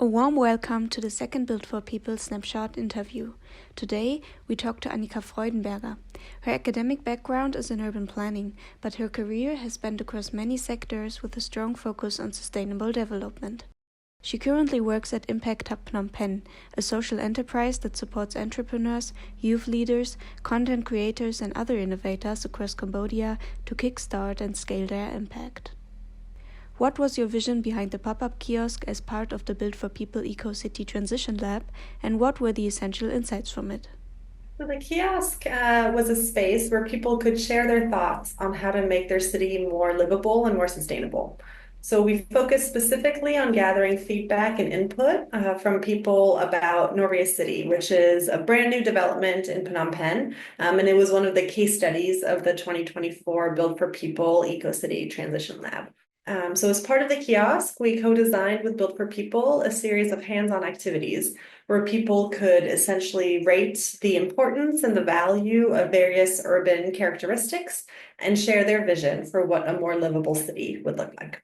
A warm welcome to the second Build4People Snapshot Interview. Today, we talk to Annika Freudenberger. Her academic background is in urban planning, but her career has spanned across many sectors with a strong focus on sustainable development. She currently works at Impact Hub Phnom Penh, a social enterprise that supports entrepreneurs, youth leaders, content creators, and other innovators across Cambodia to kickstart and scale their impact. What was your vision behind the Pop-Up Kiosk as part of the Build4People Ecocity Transition Lab, and what were the essential insights from it? So the kiosk was a space where people could share their thoughts on how to make their city more livable and more sustainable. So we focused specifically on gathering feedback and input from people about Noria City, which is a brand new development in Phnom Penh, and it was one of the case studies of the 2024 Build4People Ecocity Transition Lab. So as part of the kiosk, we co-designed with Build4People a series of hands-on activities where people could essentially rate the importance and the value of various urban characteristics and share their vision for what a more livable city would look like.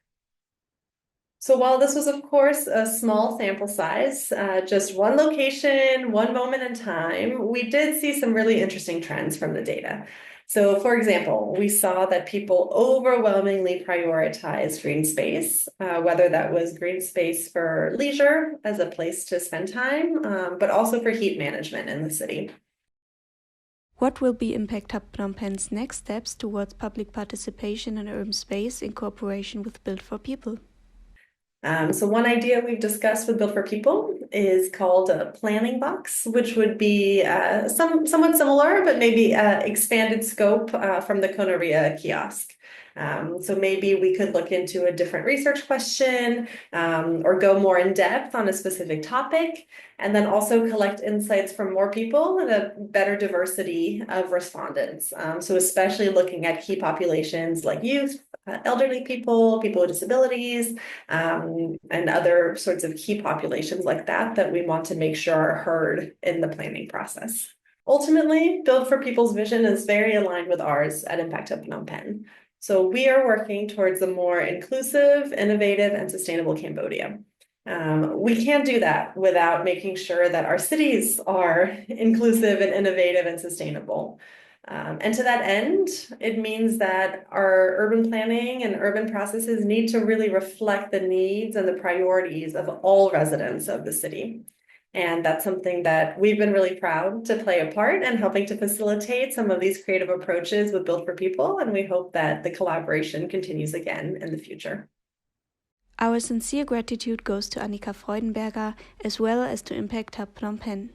So while this was, of course, a small sample size, just one location, one moment in time, we did see some really interesting trends from the data. So, for example, we saw that people overwhelmingly prioritized green space, whether that was green space for leisure as a place to spend time, but also for heat management in the city. What will be Impact Hub Phnom Penh's next steps towards public participation in urban space in cooperation with Build4People? So one idea we've discussed with Build4People is called a planning box, which would be somewhat similar, but maybe expanded scope from the Konoria kiosk. So maybe we could look into a different research question or go more in depth on a specific topic, and then also collect insights from more people and a better diversity of respondents. So especially looking at key populations like youth, elderly people, people with disabilities, and other sorts of key populations like that we want to make sure are heard in the planning process. Ultimately, Build4People's vision is very aligned with ours at Impact Hub Phnom Penh. So we are working towards a more inclusive, innovative, and sustainable Cambodia. We can't do that without making sure that our cities are inclusive and innovative and sustainable. And to that end, it means that our urban planning and urban processes need to really reflect the needs and the priorities of all residents of the city. And that's something that we've been really proud to play a part in helping to facilitate some of these creative approaches with Build4People, and we hope that the collaboration continues again in the future. Our sincere gratitude goes to Annika Freudenberger as well as to Impact Hub Phnom Penh.